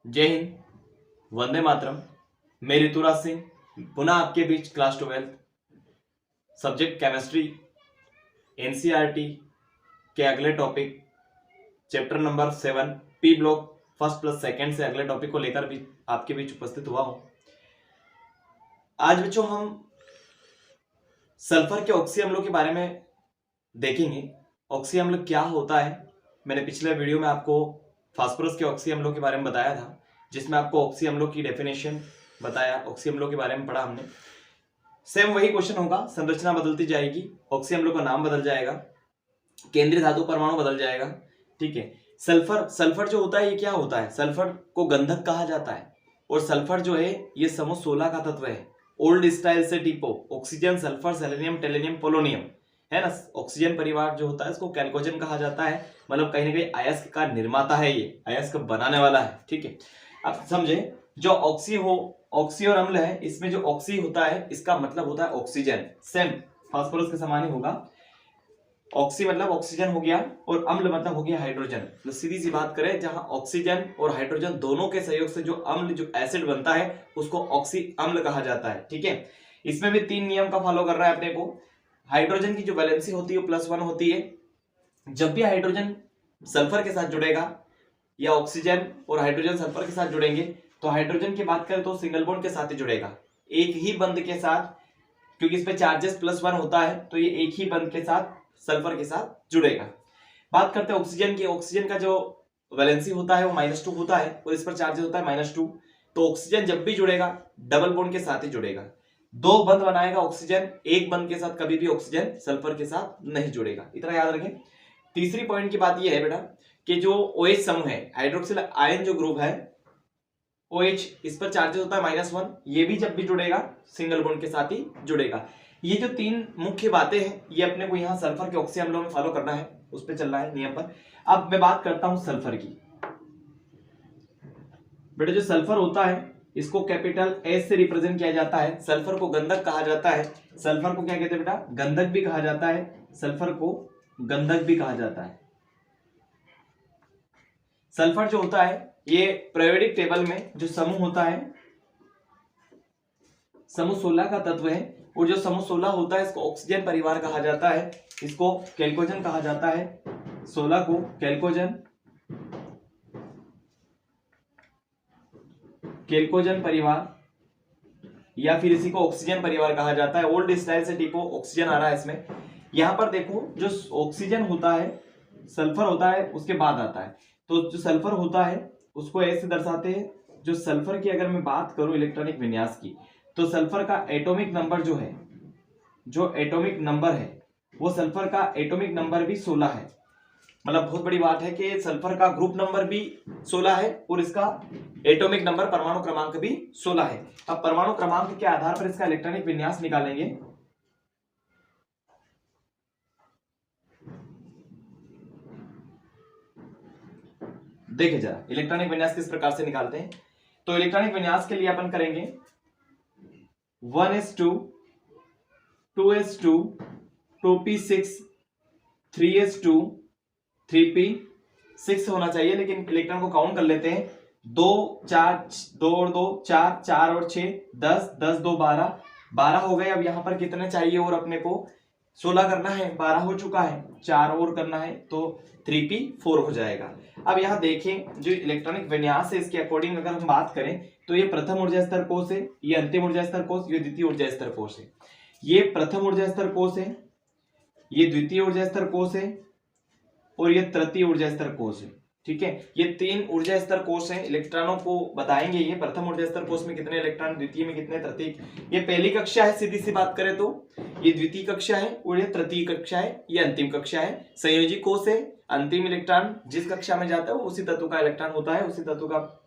जय हिंद, वंदे मातरम। मैं ऋतुराज सिंह पुनः आपके बीच क्लास 12 सब्जेक्ट केमिस्ट्री एनसीईआरटी के अगले topic chapter number 7 P block first plus second से अगले टॉपिक को लेकर भी आपके बीच उपस्थित हुआ हूं। आज बच्चों हम सल्फर के ऑक्सी अम्लों के बारे में देखेंगे। ऑक्सी अम्ल क्या होता है, मैंने पिछले वीडियो में आपको फास्फोरस के ऑक्सी अम्लों के बारे में बताया था, जिसमें आपको ऑक्सी अम्लों की डेफिनेशन बताया, ऑक्सी अम्लों के बारे में पढ़ा हमने। सेम वही क्वेश्चन होगा, संरचना बदलती जाएगी, ऑक्सी अम्लों का नाम बदल जाएगा, केंद्रीय धातु परमाणु बदल जाएगा। ठीक है। सल्फर जो होता है ये क्या होता है? सल्फर को गंधक कहा जाता है और सल्फर जो है ये समूह 16 का तत्व है। ओल्ड स्टाइल से टिपो ऑक्सीजन, सल्फर, सेलेनियम, टेलेनियम, पोलोनियम है ना। ऑक्सीजन परिवार जो होता है इसको कैल्कोजन कहा जाता है, मतलब कहीं ना कहीं अयस्क का निर्माता है, ये अयस्क बनाने वाला है। ठीक है। अब समझे, जो ऑक्सी और अम्ल है, इसमें जो ऑक्सी होता है इसका मतलब होता है ऑक्सीजन, सेम फास्फोरस के समान ही होगा। ऑक्सी मतलब ऑक्सीजन हो गया और अम्ल मतलब हो गया हाइड्रोजन। तो सीधी सी बात करें, जहां ऑक्सीजन और हाइड्रोजन दोनों के सहयोग से जो अम्ल, जो एसिड बनता है उसको ऑक्सी अम्ल कहा जाता है। ठीक है। इसमें भी 3 नियम का फॉलो कर रहा है अपने को। हाइड्रोजन की जो वैलेंसी होती है वो +1 होती है। जब भी हाइड्रोजन सल्फर के साथ जुड़ेगा या ऑक्सीजन और हाइड्रोजन सल्फर के साथ जुड़ेंगे, तो हाइड्रोजन की बात करें तो सिंगल बॉन्ड के साथ ही जुड़ेगा, एक ही बंध के साथ, क्योंकि इस पे चार्जेस +1 होता है तो ये एक ही बंध के साथ सल्फर के साथ जुड़ेगा। बात करते हैं ऑक्सीजन की। ऑक्सीजन का जो वैलेंसी होता है वो -2 होता है और इस पर चार्जेस होता है -2। तो ऑक्सीजन जब भी जुड़ेगा डबल बॉन्ड के साथ ही जुड़ेगा, 2 बंध बनाएगा ऑक्सीजन, एक बंध के साथ कभी भी ऑक्सीजन सल्फर के साथ नहीं जुड़ेगा, इतना याद रखें। तीसरी पॉइंट की बात यह है बेटा कि जो OH समूह है, हाइड्रोक्सिल आयन जो ग्रुप है OH, इस पर चार्जेस होता है -1, ये भी जब भी जुड़ेगा सिंगल बॉन्ड के साथ ही जुड़ेगा। ये जो 3 मुख्य बातें हैं ये अपने को यहाँ सल्फर के ऑक्सी अम्लों में फॉलो करना है, उस पर चलना है नियम पर। अब मैं बात करता हूं सल्फर की। बेटा जो सल्फर होता है इसको कैपिटल S से रिप्रेजेंट किया जाता है। सल्फर को गंधक कहा जाता है। सल्फर को क्या कहते हैं बेटा? गंधक भी कहा जाता है। सल्फर को गंधक भी कहा जाता है। सल्फर जो होता है ये पीरियोडिक टेबल में जो समूह होता है, समूह 16 का तत्व है, और जो समूह 16 होता है इसको ऑक्सीजन परिवार कहा जाता है, इसको कैल्कोजन कहा जाता है। 16 को कैल्कोजन परिवार या फिर इसी को ऑक्सीजन परिवार कहा जाता है। ओल्ड स्टाइल से टिपो ऑक्सीजन आ रहा है इसमें। यहां पर देखो, जो ऑक्सीजन होता है सल्फर होता है उसके बाद आता है, तो जो सल्फर होता है उसको ऐसे दर्शाते हैं। जो सल्फर की अगर मैं बात करूं इलेक्ट्रॉनिक विन्यास की, तो सल्फर का एटॉमिक नंबर जो है, जो एटॉमिक नंबर है वो सल्फर का एटॉमिक नंबर भी 16 है। मतलब बहुत बड़ी बात है कि सल्फर का ग्रुप नंबर भी 16 है और इसका एटॉमिक नंबर, परमाणु क्रमांक भी 16 है। अब परमाणु क्रमांक के आधार पर इसका इलेक्ट्रॉनिक विन्यास निकालेंगे। देखिए जरा इलेक्ट्रॉनिक विन्यास किस प्रकार से निकालते हैं। तो इलेक्ट्रॉनिक विन्यास के लिए अपन करेंगे 1s2 2s2 2p6 3s2 3p6 होना चाहिए, लेकिन इलेक्ट्रॉन को काउंट कर लेते हैं। 2 4 2 और 2 4 4 और 6 10 10 2 12 हो गए। अब यहां पर कितने चाहिए और अपने को 16 करना है, 12 हो चुका है, 4 और करना है तो 3p4 हो जाएगा। अब यहां देखें जो इलेक्ट्रॉनिक विन्यास है इसके अकॉर्डिंग अगर हम बात करें तो ये प्रथम ऊर्जा स्तर कोष है, ये अंतिम ऊर्जा स्तर कोष, ये द्वितीय ऊर्जा स्तर कोष है। ये प्रथम ऊर्जा स्तर कोष है, ये द्वितीय ऊर्जा स्तर कोष है और ये तृतीय ऊर्जा स्तर कोष है। ठीक है। ये 3 ऊर्जा स्तर कोष हैं, इलेक्ट्रॉनों को बताएंगे। ये प्रथम ऊर्जा स्तर कोष में कितने इलेक्ट्रॉन, द्वितीय में कितने, तृतीय। ये पहली कक्षा है सीधी सी बात करें तो, ये द्वितीय कक्षा है और ये तृतीय कक्षा है, ये अंतिम कक्षा है। संयोजी कोष है, अंतिम इलेक्ट्रॉन जिस कक्षा में जाता है वो उसी तत्व का इलेक्ट्रॉन होता है, उसी तत्व का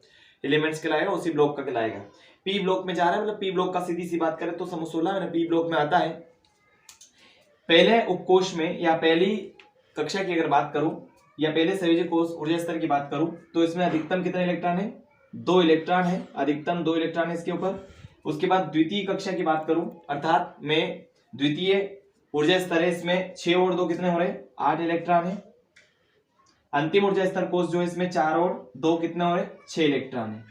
एलिमेंट्स कहलाएगा, उसी ब्लॉक का कहलाएगा। पी ब्लॉक में जा रहा है, मतलब पी ब्लॉक का सीधी सी बात करें तो समूह 16 पी ब्लॉक में आता है। पहले उपकोष में या पहली कक्षा की अगर बात करूं या पहले संयोजी कोष ऊर्जा स्तर की बात करूं तो इसमें अधिकतम कितने इलेक्ट्रॉन है? 2 इलेक्ट्रॉन है, अधिकतम 2 इलेक्ट्रॉन है इसके ऊपर। उसके बाद द्वितीय कक्षा की बात करूं, अर्थात में द्वितीय ऊर्जा स्तर है, इसमें 6 और 2 कितने हो रहे? 8 इलेक्ट्रॉन है। अंतिम ऊर्जा स्तर कोष जो है इसमें 4 और 2 कितने हो रहे 6 इलेक्ट्रॉन है।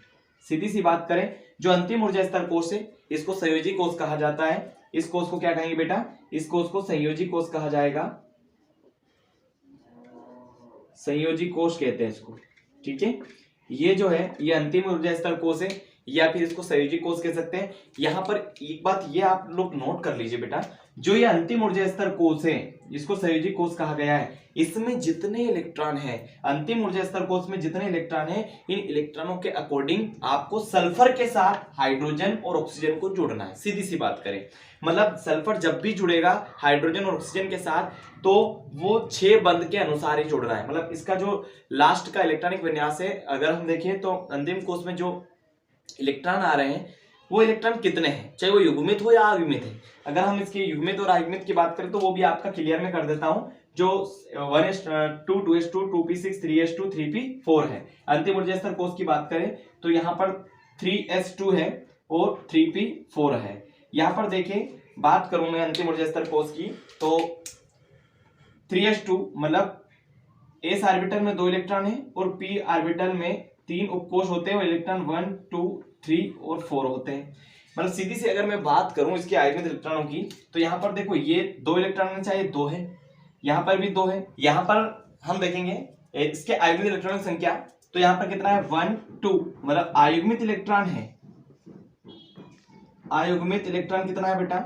सीधी सी बात करें, जो अंतिम ऊर्जा स्तर कोष है इसको संयोजी कोष कहा जाता है। इस कोष को क्या कहेंगे बेटा, इस कोष को संयोजी कोष कहा जाएगा, संयोजी कोष कहते हैं इसको, ठीक है। ये जो है ये अंतिम ऊर्जा स्तर कोष है या फिर इसको संयोजी कोष कह सकते हैं। यहां पर एक बात ये आप लोग नोट कर लीजिए बेटा, जो ये अंतिम ऊर्जा स्तर कोष है इसको संयोजी कोष कहा गया है। इसमें जितने इलेक्ट्रॉन है, अंतिम ऊर्जा स्तर कोष में जितने इलेक्ट्रॉन है, इन इलेक्ट्रॉनों के अकॉर्डिंग आपको सल्फर के साथ हाइड्रोजन और ऑक्सीजन को जोड़ना है। सीधी सी बात करें, मतलब सल्फर जब भी जुड़ेगा हाइड्रोजन और ऑक्सीजन के साथ तो वो 6 बंध के अनुसार ही जोड़ना है। मतलब इसका जो लास्ट का इलेक्ट्रॉनिक विन्यास है, अगर हम देखें तो अंतिम कोष में जो इलेक्ट्रॉन आ रहे हैं वो इलेक्ट्रॉन कितने हैं, चाहे वो युग्मित हो या अयुग्मित है। अगर हम इसके युग्मित और अयुग्मित की बात करें तो वो भी आपका क्लियर में कर देता हूं, जो 1s2 2s2 2p6 3s2 3p4 है। अंतिम ऊर्जा स्तर कोष की बात करें तो यहाँ पर 3s2 है और 3p4 है। यहाँ पर देखें, बात करूं मैं अंतिम ऊर्जा स्तर कोष की तो 3s2 मतलब s ऑर्बिटल में 2 इलेक्ट्रॉन है और p ऑर्बिटल में 3 उपकोष होते हैं और इलेक्ट्रॉन 1 2 3 और 4 होते हैं। मतलब सीधी से अगर मैं बात करूं इसके आयुग्मित इलेक्ट्रॉनों की तो यहाँ पर देखो ये 2 इलेक्ट्रॉन चाहिए 2 है, यहाँ पर भी 2 है। यहाँ पर हम देखेंगे इसके आयुग्मित इलेक्ट्रॉन की संख्या, तो यहाँ पर कितना है 1 2, मतलब आयुग्मित इलेक्ट्रॉन है, आयुग्मित इलेक्ट्रॉन कितना है बेटा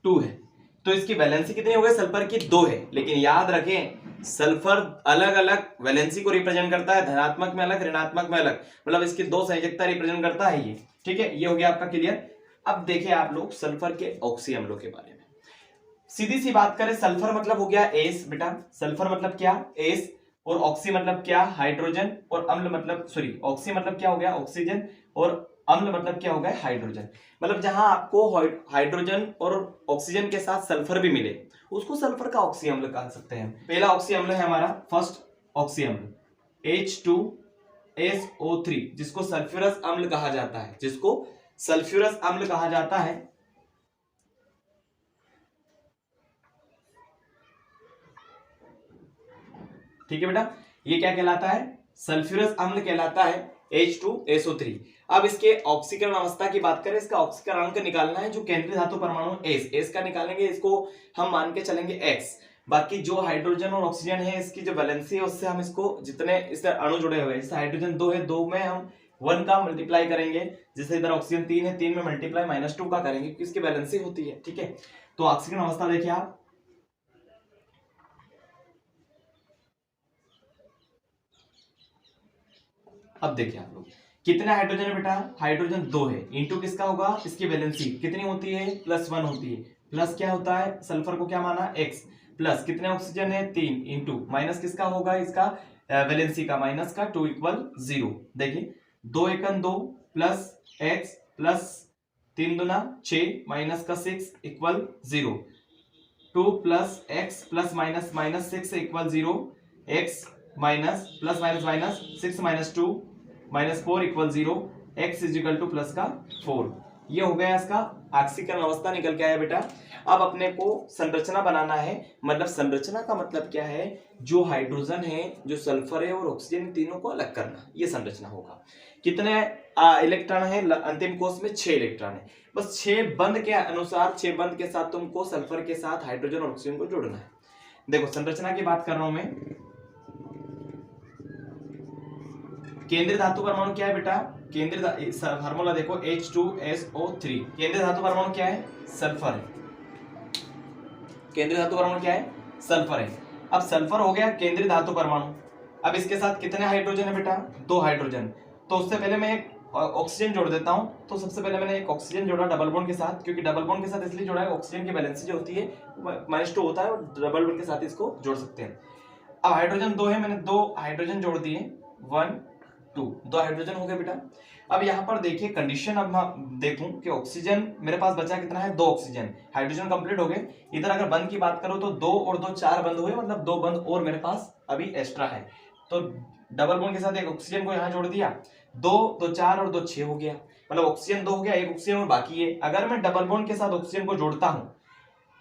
2 है। तो इसकी वैलेंसी कितनी हो गई, सल्फर की 2 है। लेकिन याद रखें सल्फर अलग अलग वैलेंसी को रिप्रेजेंट करता है, धनात्मक में अलग ऋणात्मक में अलग, मतलब इसकी 2 संयोजकता रिप्रेजेंट करता है ये, ठीक है। ये हो गया आपका क्लियर। अब देखिए आप लोग सल्फर के ऑक्सी अम्लों के बारे में। सीधी सी बात करें, सल्फर मतलब हो गया एस बेटा, सल्फर मतलब क्या एस, और ऑक्सी मतलब क्या हाइड्रोजन, और अम्ल मतलब सॉरी ऑक्सी मतलब क्या हो गया ऑक्सीजन, और अम्ल मतलब क्या हो गया हाइड्रोजन। मतलब जहां आपको हाइड्रोजन और ऑक्सीजन के साथ सल्फर भी मिले उसको सल्फर का ऑक्सी अम्ल कह सकते हैं। पहला ऑक्सी अम्ल है हमारा फर्स्ट ऑक्सी अम्ल H2SO3, जिसको सल्फ्यूरस अम्ल कहा जाता है, जिसको सल्फ्यूरस अम्ल कहा जाता है। ठीक है बेटा, ये क्या कहलाता है सल्फ्यूरस अम्ल कहलाता है H2SO3। अब इसके ऑक्सीकरण अवस्था की बात करें, इसका ऑक्सीकरणांक निकालना है, जो केंद्रीय धातु परमाणु S का निकालेंगे, इसको हम मान के चलेंगे X। बाकी जो हाइड्रोजन और ऑक्सीजन है इसकी जो वैलेंसी है उससे हम इसको जितने इस अणु जुड़े हुए हैं, जैसे हाइड्रोजन 2 है 2 में हम 1 का मल्टीप्लाई करेंगे, जैसे इधर ऑक्सीजन 3 है 3 में मल्टीप्लाई -2 का करेंगे क्योंकि इसकी वैलेंसी होती है, ठीक है। तो ऑक्सीकरण अवस्था देखिए आप, अब देखिए आप लोग कितने हाइड्रोजन है बेटा, हाइड्रोजन 2 है, इंटू किसका होगा इसकी वैलेंसी कितनी होती है +1 होती है, प्लस क्या होता है सल्फर को क्या माना x, प्लस कितने ऑक्सीजन है 3, इंटू माइनस किसका होगा इसका वैलेंसी का माइनस का 2 = 0। देखिए 2 × 2 प्लस x प्लस 3 दूना 6 माइनस का 6 = 0, 2 plus x plus minus minus 6 = 0, x minus plus minus minus 6 - 2 -4 = 0, x = plus का 4। ये हो गया इसका ऑक्सीकरण अवस्था निकल के आया बेटा। अब अपने को संरचना बनाना है, मतलब संरचना का मतलब क्या है, जो हाइड्रोजन है जो सल्फर है और ऑक्सीजन तीनों को अलग करना, ये संरचना होगा। कितने इलेक्ट्रॉन है अंतिम कोष में 6 इलेक्ट्रॉन है, बस 6 बंध के अनुसार 6 बंध के साथ तुमको सल्फर के साथ हाइड्रोजन और ऑक्सीजन को जोड़ना है। देखो संरचना की बात कर रहा हूं मैं, केंद्रीय धातु परमाणु क्या है बेटा, केंद्रीय फार्मूला देखो H2SO3, केंद्रीय धातु परमाणु क्या है सल्फर है, केंद्रीय धातु परमाणु क्या है सल्फर है। अब सल्फर हो गया केंद्रीय धातु परमाणु, अब इसके साथ कितने हाइड्रोजन है बेटा 2 हाइड्रोजन। तो उससे पहले मैं एक ऑक्सीजन जोड़ देता हूं, तो सबसे पहले मैंने एक ऑक्सीजन जोड़ा डबल बॉन्ड के साथ, क्योंकि डबल बॉन्ड के साथ इसलिए जोड़ा है ऑक्सीजन की वैलेंसी जो होती है -2 होता है और डबल बॉन्ड के साथ इसको जोड़ सकते हैं। अब हाइड्रोजन 2 है, मैंने 2 हाइड्रोजन जोड़ दिए 1 2 हाइड्रोजन हो गए बेटा। अब यहाँ पर देखिए कंडीशन, अब मैं देखूं कि ऑक्सीजन मेरे पास बचा कितना है 2 ऑक्सीजन, हाइड्रोजन कंप्लीट हो गए। इधर अगर बंद की बात करो तो 2 और 2 4 बंद हुए, मतलब 2 बंद और मेरे पास अभी एक्स्ट्रा है। तो डबल बॉन्ड के साथ एक ऑक्सीजन को यहाँ जोड़ दिया, 2 2 4 और 2 6 हो गया, मतलब ऑक्सीजन 2 हो गया, एक ऑक्सीजन और बाकी है। अगर मैं डबल बॉन्ड के साथ ऑक्सीजन को जोड़ता हूँ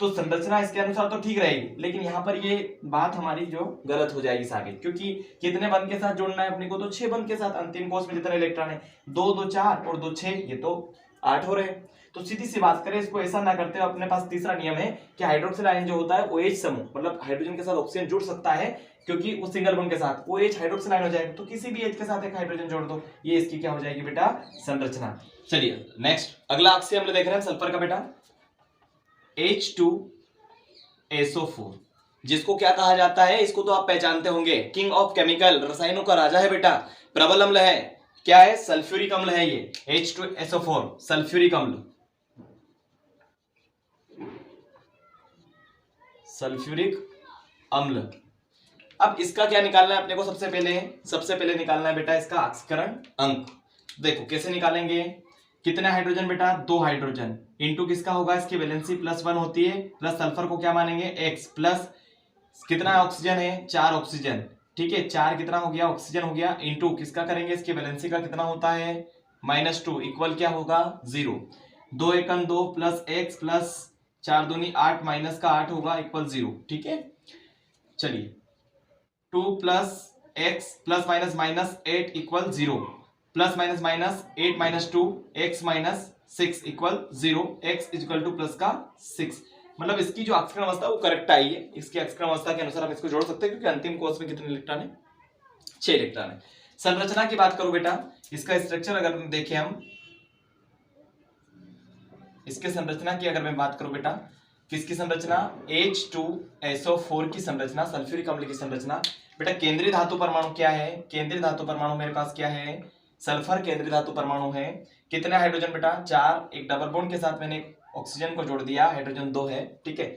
तो संरचना इसके अनुसार तो ठीक रहेगी, लेकिन यहाँ पर ये बात हमारी जो गलत हो जाएगी साबित, क्योंकि कितने बंध के साथ जोड़ना है अपने को, तो 6 बंध के साथ। अंतिम कोष में जितने इलेक्ट्रॉन है 2 2 4 और 2 6, ये तो 8 हो रहे हैं। तो सीधी सी बात करें, इसको ऐसा ना करते हो, अपने पास तीसरा नियम है कि हाइड्रोक्सिल आयन जो होता है OH समूह, मतलब हाइड्रोजन के साथ ऑक्सीजन जुड़ सकता है, क्योंकि वो सिंगल बॉन्ड के साथ OH हाइड्रोक्सिल आयन हो जाएगा, तो किसी भी H के साथ एक हाइड्रोजन जोड़ दो, ये इसकी क्या हो जाएगी बेटा, संरचना। चलिए नेक्स्ट, अगला ऑक्सीजन हम लोग देख रहे हैं सल्फर का बेटा, H2SO4, जिसको क्या कहा जाता है, इसको तो आप पहचानते होंगे, किंग ऑफ केमिकल, रसायनों का राजा है बेटा, प्रबल अम्ल है, क्या है, सल्फ्यूरिक अम्ल है ये H2SO4, सल्फ्यूरिक अम्ल, सल्फ्यूरिक अम्ल। अब इसका क्या निकालना है अपने को, सबसे पहले निकालना है बेटा इसका ऑक्सीकरण अंक। देखो कैसे निकालेंगे, कितने हाइड्रोजन बेटा, 2 हाइड्रोजन, इंटू किसका होगा, इसकी वैलेंसी +1 होती है, प्लस सल्फर को क्या मानेंगे X, प्लस कितना ऑक्सीजन है, 4 ऑक्सीजन, ठीक है, 4 कितना हो गया, ऑक्सीजन हो गया, इंटू किसका करेंगे, इसकी वैलेंसी का कितना होता है -2, इक्वल क्या होगा 0, 2 एकम 2 प्लस X प्लस 4 दूनी 8 माइनस का 8 होगा इक्वल 0, ठीक है। चलिए 2 plus X plus minus -8 equal 0, plus minus -8 minus 2 X minus 6 equal 0, X equal two plus का 6, मतलब इसकी जो ऑक्सीकरण अवस्था वो करेक्ट आई है। इसकी ऑक्सीकरण अवस्था के अनुसार हम इसको जोड़ सकते हैं, क्योंकि अंतिम कोष में कितने इलेक्ट्रॉन है, 6 इलेक्ट्रॉन है। संरचना की बात करो बेटा, इसका स्ट्रक्चर अगर देखें हम, इसके संरचना की अगर मैं बात करूं बेटा, किसकी संरचना, H2SO4 की संरचना, सल्फ्यूरिक अम्ल की संरचना। बेटा केंद्रीय धातु परमाणु क्या है, केंद्रीय धातु परमाणु मेरे पास क्या है, सल्फर केंद्रीय धातु परमाणु है। कितने हाइड्रोजन बेटा, 4, एक डबल बॉन्ड के साथ मैंने ऑक्सीजन को जोड़ दिया, हाइड्रोजन 2 है, ठीक है।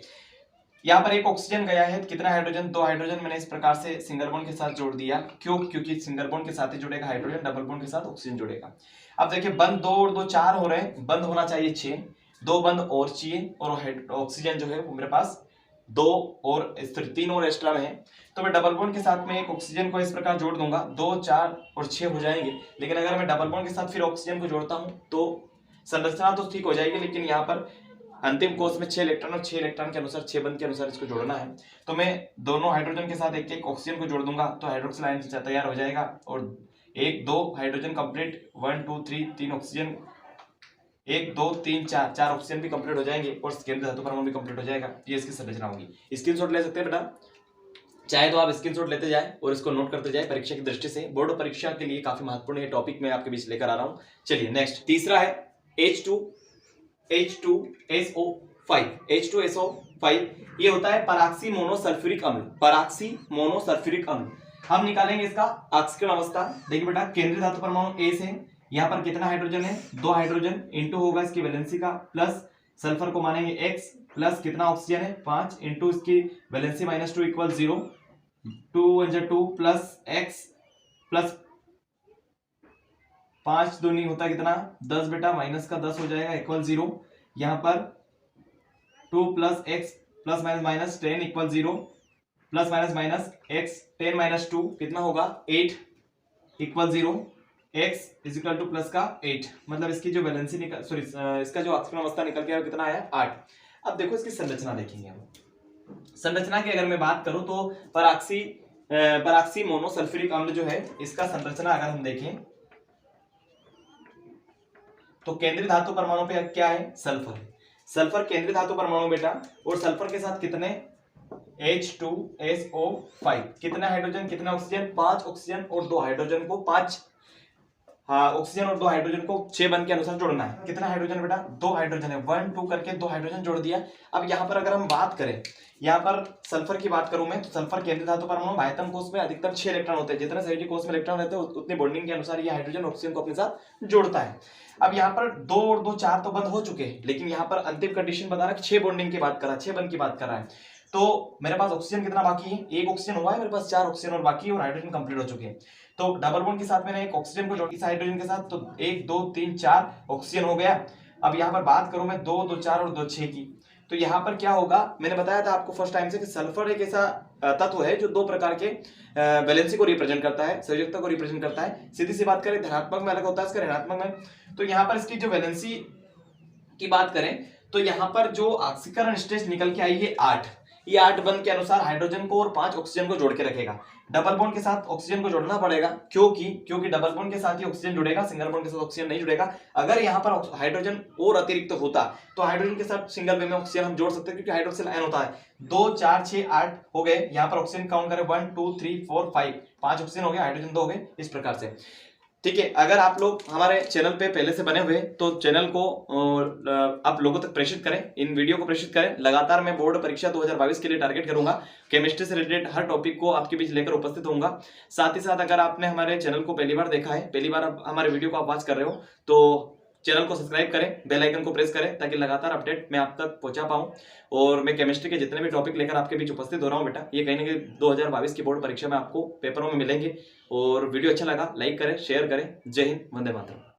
यहाँ पर एक ऑक्सीजन गया है, कितना हाइड्रोजन, 2 हाइड्रोजन मैंने इस प्रकार से सिंगल बॉन्ड के साथ जोड़ दिया, क्यों, क्योंकि सिंगल बॉन्ड के साथ ही जुड़ेगा हाइड्रोजन, डबल बॉन्ड के साथ ऑक्सीजन जुड़ेगा। अब देखिए बंद 2 और 2 4 हो रहे हैं, बंद होना चाहिए 6, 2 बंद और चाहिए, और ऑक्सीजन जो है वो मेरे पास 2 और 3 और एक्स्ट्रा में है, तो मैं डबल बॉन्ड के साथ में एक ऑक्सीजन को इस प्रकार जोड़ दूंगा, 2 4 और 6 हो जाएंगे। लेकिन अगर मैं डबल बॉन्ड के साथ फिर ऑक्सीजन को जोड़ता हूं तो संरचना तो ठीक हो जाएगी, लेकिन यहाँ पर अंतिम कोष में 6 इलेक्ट्रॉन और 6 इलेक्ट्रॉन के अनुसार, 6 बंद के अनुसार इसको जोड़ना है, तो मैं दोनों हाइड्रोजन के साथ एक एक ऑक्सीजन को जोड़ दूंगा, तो हाइड्रोक्सिल आयन तैयार हो जाएगा, और 1 2 हाइड्रोजन कंप्लीट, 1 2 3 ऑक्सीजन, 1 2 3 4 ऑक्सीजन भी कंप्लीट हो जाएंगे, और केंद्रीय धातु परमाणु भी कंप्लीट हो जाएगा। ये इसकी संरचना होगी। स्क्रीनशॉट ले सकते हैं बेटा, चाहे तो आप स्क्रीनशॉट लेते जाए और इसको नोट करते जाए, परीक्षा की दृष्टि से, बोर्ड परीक्षा के लिए काफी महत्वपूर्ण ये टॉपिक मैं आपके बीच लेकर आ रहा हूं। चलिए नेक्स्ट, तीसरा है H2SO5, ये होता है पराक्सी मोनोसल्फ्यूरिक अम्ल, पराक्सी मोनोसल्फ्यूरिक अम्ल। हम निकालेंगे इसका ऑक्सीकरण अवस्था। देखिए बेटा केंद्रीय धातु परमाणु A से, यहाँ पर कितना हाइड्रोजन है, 2 हाइड्रोजन, इंटू होगा इसकी वैलेंसी का, प्लस सल्फर को मानेंगे X, प्लस कितना ऑक्सीजन है 5, इंटू इसकी valency -2 equal 0, 2 1 2 plus X plus 5 दूनी होता है कितना 10 बेटा, माइनस का 10 हो जाएगा इक्वल 0, यहाँ पर 2 plus X plus minus 10 equal 0, plus minus X 10 minus 2 कितना होगा 8 equal 0, X is equal two plus का 8, मतलब इसकी जो वैलेंसी निकल, सॉरी इसका जो ऑक्सीकरण अवस्था निकल के कितना आया 8। अब देखो इसकी संरचना देखेंगे हम। संरचना की अगर मैं बात करूं तो पराक्सी मोनोसल्फ्यूरिक अम्ल जो है, इसका संरचना अगर हम देखें तो केंद्रीय धातु परमाणु पे क्या है, सल्फर है, सल्फर केंद्रीय धातु परमाणु बेटा, और सल्फर के साथ कितने H2SO5, कितने हाइड्रोजन कितने ऑक्सीजन, 5 ऑक्सीजन और 2 हाइड्रोजन को 5 ऑक्सीजन और 2 हाइड्रोजन को 6 बंद के अनुसार जोड़ना है। कितना हाइड्रोजन बेटा, 2 हाइड्रोजन है, 1 2 करके 2 हाइड्रोजन जोड़ दिया। अब यहाँ पर अगर हम बात करें, यहाँ पर सल्फर की बात करूं मैं, तो सल्फर केंद्रीय धातु परमाणु आयतन कोष में अधिकतम 6 इलेक्ट्रॉन होते हैं, जितने संयोजी कोष में इलेक्ट्रॉन रहते हैं उतनी बॉन्डिंग के अनुसार ये हाइड्रोजन ऑक्सीजन को अपने साथ जोड़ता है। अब यहाँ पर 2 और 2 4 तो बंद हो चुके हैं, लेकिन यहाँ पर अंतिम कंडीशन बता रहा है कि 6 बॉन्डिंग की बात कर रहा है, 6 बंद की बात कर रहा है। तो मेरे पास ऑक्सीजन कितना बाकी है, 1 ऑक्सीजन हुआ है, मेरे पास 4 ऑक्सीजन और बाकी है, और हाइड्रोजन कंप्लीट हो चुके हैं। तो डबल बॉन्ड के साथ मैंने एक ऑक्सीजन को जोड़ा इस हाइड्रोजन के साथ, तो 1 2 3 4 ऑक्सीजन हो गया। अब यहाँ पर बात करूं मैं 2 2 4 और 2 6 की, तो यहाँ पर क्या होगा, मैंने बताया था आपको फर्स्ट टाइम से कि सल्फर एक ऐसा तत्व है जो 2 प्रकार के वैलेंसी को रिप्रेजेंट करता है, संयोजकता को रिप्रेजेंट करता है। सीधी सी बात करें धनात्मक में अलग होता है इसका ऋणात्मक में। तो यहाँ पर इसकी जो वैलेंसी की बात करें तो यहाँ पर जो ऑक्सीकरण स्टेज निकल के आई है 8, ये 8 बंध के अनुसार हाइड्रोजन को और 5 ऑक्सीजन को जोड़ के रखेगा। डबल बॉन्ड के साथ ऑक्सीजन को जोड़ना पड़ेगा, क्योंकि डबल बॉन्ड के साथ ही ऑक्सीजन जुड़ेगा, सिंगल बॉन्ड के साथ ऑक्सीजन नहीं जुड़ेगा। अगर यहाँ पर हाइड्रोजन और अतिरिक्त होता तो हाइड्रोजन के साथ सिंगल वे में ऑक्सीजन हम जोड़ सकते हैं, क्योंकि हाइड्रोक्सिल आयन होता है। 2 4 6 8 हो गए। यहाँ पर ऑक्सीजन काउंट करें 1 2 3 4 5, 5 ऑक्सीजन हो गए, हाइड्रोजन 2 हो गए, इस प्रकार से। ठीक है, अगर आप लोग हमारे चैनल पे पहले से बने हुए तो चैनल को आप लोगों तक प्रेषित करें, इन वीडियो को प्रेषित करें। लगातार मैं बोर्ड परीक्षा 2022 के लिए टारगेट करूंगा, केमिस्ट्री से रिलेटेड हर टॉपिक को आपके बीच लेकर उपस्थित होऊंगा। साथ ही साथ अगर आपने हमारे चैनल को पहली बार देखा है, पहली बार हमारे वीडियो को आप वॉच कर रहे हो, तो चैनल को सब्सक्राइब करें, बेल आइकन को प्रेस करें, ताकि लगातार अपडेट मैं आप तक पहुंचा पाऊं। और मैं केमिस्ट्री के जितने भी टॉपिक लेकर आपके बीच उपस्थित हो रहा हूं बेटा, ये कहीं ना कहीं 2022 की बोर्ड परीक्षा में आपको पेपरों में मिलेंगे। और वीडियो अच्छा लगा लाइक करें, शेयर करें। जय हिंद, वंदे मातरम।